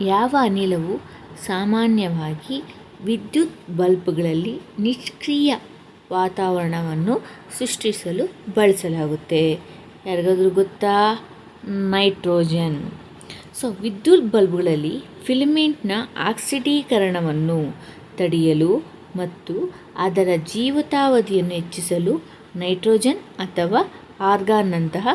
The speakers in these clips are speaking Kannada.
ಯಾವ ಅನಿಲವು ಸಾಮಾನ್ಯವಾಗಿ ವಿದ್ಯುತ್ ಬಲ್ಬ್ಗಳಲ್ಲಿ ನಿಷ್ಕ್ರಿಯ ವಾತಾವರಣವನ್ನು ಸೃಷ್ಟಿಸಲು ಬಳಸಲಾಗುತ್ತೆ? ಯಾರಿಗಾದ್ರೂ ಗೊತ್ತಾ? ನೈಟ್ರೋಜನ್. ಸೊ ವಿದ್ಯುತ್ ಬಲ್ಬ್ಗಳಲ್ಲಿ ಫಿಲಮೆಂಟ್ನ ಆಕ್ಸಿಡೀಕರಣವನ್ನು ತಡೆಯಲು ಮತ್ತು ಅದರ ಜೀವಿತಾವಧಿಯನ್ನು ಹೆಚ್ಚಿಸಲು ನೈಟ್ರೋಜನ್ ಅಥವಾ ಆರ್ಗಾನ್ನಂತಹ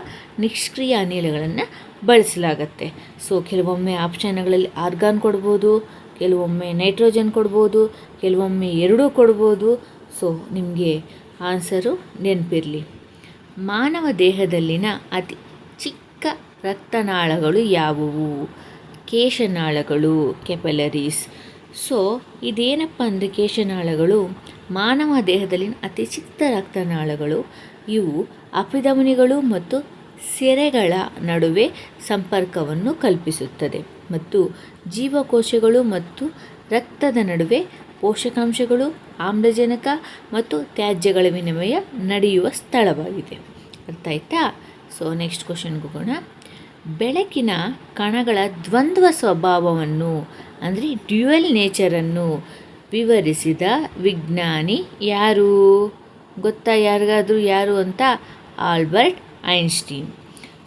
ನಿಷ್ಕ್ರಿಯ ಅನಿಲಗಳನ್ನು ಬಳಸಲಾಗತ್ತೆ. ಸೊ ಕೆಲವೊಮ್ಮೆ ಆಪ್ಷನ್ಗಳಲ್ಲಿ ಆರ್ಗಾನ್ ಕೊಡ್ಬೋದು, ಕೆಲವೊಮ್ಮೆ ನೈಟ್ರೋಜನ್ ಕೊಡ್ಬೋದು, ಕೆಲವೊಮ್ಮೆ ಎರಡೂ ಕೊಡ್ಬೋದು. ಸೊ ನಿಮಗೆ ಆನ್ಸರು ನೆನಪಿರಲಿ. ಮಾನವ ದೇಹದಲ್ಲಿನ ಅತಿ ಚಿಕ್ಕ ರಕ್ತನಾಳಗಳು ಯಾವುವು? ಕೇಶನಾಳಗಳು, ಕೆಪಲರೀಸ್. ಸೊ ಇದೇನಪ್ಪ ಅಂದರೆ ಕೇಶನಾಳಗಳು ಮಾನವ ದೇಹದಲ್ಲಿನ ಅತಿ ಚಿಕ್ಕ ರಕ್ತನಾಳಗಳು. ಇವು ಅಪಿಧಮನಿಗಳು ಮತ್ತು ಸಿರೆಗಳ ನಡುವೆ ಸಂಪರ್ಕವನ್ನು ಕಲ್ಪಿಸುತ್ತದೆ ಮತ್ತು ಜೀವಕೋಶಗಳು ಮತ್ತು ರಕ್ತದ ನಡುವೆ ಪೋಷಕಾಂಶಗಳು, ಆಮ್ಲಜನಕ ಮತ್ತು ತ್ಯಾಜ್ಯಗಳ ವಿನಿಮಯ ನಡೆಯುವ ಸ್ಥಳವಾಗಿದೆ. ಅರ್ಥ ಆಯ್ತಾ? ಸೊ ನೆಕ್ಸ್ಟ್ ಕ್ವಶನ್ಗೆ ಹೋಗೋಣ. ಬೆಳಕಿನ ಕಣಗಳ ದ್ವಂದ್ವ ಸ್ವಭಾವವನ್ನು ಅಂದರೆ ಡ್ಯುಯಲ್ ನೇಚರನ್ನು ವಿವರಿಸಿದ ವಿಜ್ಞಾನಿ ಯಾರು? ಗೊತ್ತಾ ಯಾರಿಗಾದರೂ ಯಾರು ಅಂತ? Albert Einstein.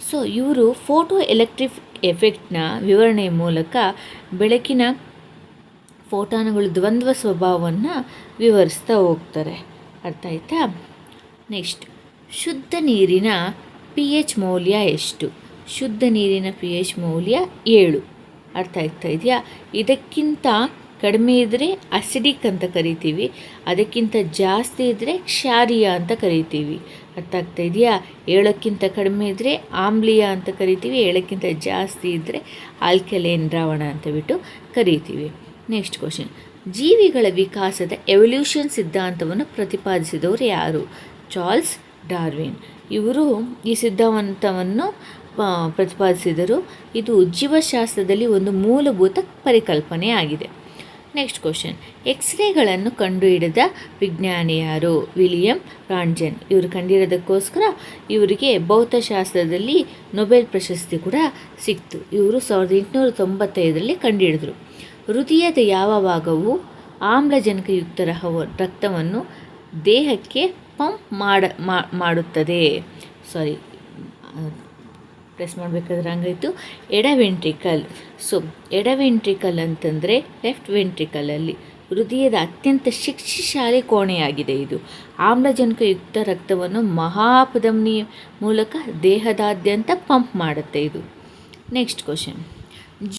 ಸೊ ಇವರು ಫೋಟೋ ಎಲೆಕ್ಟ್ರಿಕ್ ಎಫೆಕ್ಟ್ನ ವಿವರಣೆಯ ಮೂಲಕ ಬೆಳಕಿನ ಫೋಟಾನುಗಳು ದ್ವಂದ್ವ ಸ್ವಭಾವವನ್ನು ವಿವರಿಸ್ತಾ ಹೋಗ್ತಾರೆ. ಅರ್ಥ ಆಯ್ತಾ? ನೆಕ್ಸ್ಟ್, ಶುದ್ಧ ನೀರಿನ pH ಮೌಲ್ಯ ಎಷ್ಟು? ಶುದ್ಧ ನೀರಿನ pH ಮೌಲ್ಯ 7. ಅರ್ಥ ಆಗ್ತಾ ಇದೆಯಾ? ಇದಕ್ಕಿಂತ ಕಡಿಮೆ ಇದ್ದರೆ ಅಸಿಡಿಕ್ ಅಂತ ಕರಿತೀವಿ, ಅದಕ್ಕಿಂತ ಜಾಸ್ತಿ ಇದ್ದರೆ ಕ್ಷಾರೀಯ ಅಂತ ಕರಿತೀವಿ. ಅರ್ಥ ಆಗ್ತಾ ಇದೆಯಾ? 7ಕ್ಕಿಂತ ಕಡಿಮೆ ಇದ್ದರೆ ಆಮ್ಲೀಯ ಅಂತ ಕರಿತೀವಿ, 7ಕ್ಕಿಂತ ಜಾಸ್ತಿ ಇದ್ದರೆ ಆಲ್ಕಲೈನ್ ದ್ರಾವಣ ಅಂತ ಬಿಟ್ಟು ಕರಿತೀವಿ. ನೆಕ್ಸ್ಟ್ ಕ್ವಶನ್, ಜೀವಿಗಳ ವಿಕಾಸದ ಎವಲ್ಯೂಷನ್ ಸಿದ್ಧಾಂತವನ್ನು ಪ್ರತಿಪಾದಿಸಿದವರು ಯಾರು? Charles Darwin. ಇವರು ಈ ಸಿದ್ಧಾಂತವನ್ನು ಪ್ರತಿಪಾದಿಸಿದರು. ಇದು ಜೀವಶಾಸ್ತ್ರದಲ್ಲಿ ಒಂದು ಮೂಲಭೂತ ಪರಿಕಲ್ಪನೆ ಆಗಿದೆ. ನೆಕ್ಸ್ಟ್ ಕ್ವಶನ್, ಎಕ್ಸ್ರೇಗಳನ್ನು ಕಂಡುಹಿಡಿದ ವಿಜ್ಞಾನಿ ಯಾರು? ವಿಲಿಯಂ ರಾಂಟ್ಜನ್. ಇವರು ಕಂಡುಹಿಡಿದಕ್ಕೋಸ್ಕರ ಇವರಿಗೆ ಭೌತಶಾಸ್ತ್ರದಲ್ಲಿ ನೊಬೆಲ್ ಪ್ರಶಸ್ತಿ ಕೂಡ ಸಿಕ್ತು. ಇವರು 1895ರಲ್ಲಿ ಕಂಡುಹಿಡಿದರು. ಹೃದಯದ ಯಾವ ಭಾಗವು ಆಮ್ಲಜನಕಯುಕ್ತ ರಕ್ತವನ್ನು ದೇಹಕ್ಕೆ ಪಂಪ್ ಮಾಡುತ್ತದೆ? ಪ್ರೆಸ್ ಮಾಡಬೇಕಾದ್ರೆ ಹಂಗಾಯಿತು. ಎಡವೆಂಟ್ರಿಕಲ್. ಸೊ ಎಡವೆಂಟ್ರಿಕಲ್ ಅಂತಂದರೆ ಲೆಫ್ಟ್ ವೆಂಟ್ರಿಕಲಲ್ಲಿ ಹೃದಯದ ಅತ್ಯಂತ ಶಕ್ತಿಶಾಲಿ ಕೋಣೆಯಾಗಿದೆ. ಇದು ಆಮ್ಲಜನಕಯುಕ್ತ ರಕ್ತವನ್ನು ಮಹಾಪಧಮನಿ ಮೂಲಕ ದೇಹದಾದ್ಯಂತ ಪಂಪ್ ಮಾಡುತ್ತೆ ಇದು. Next question,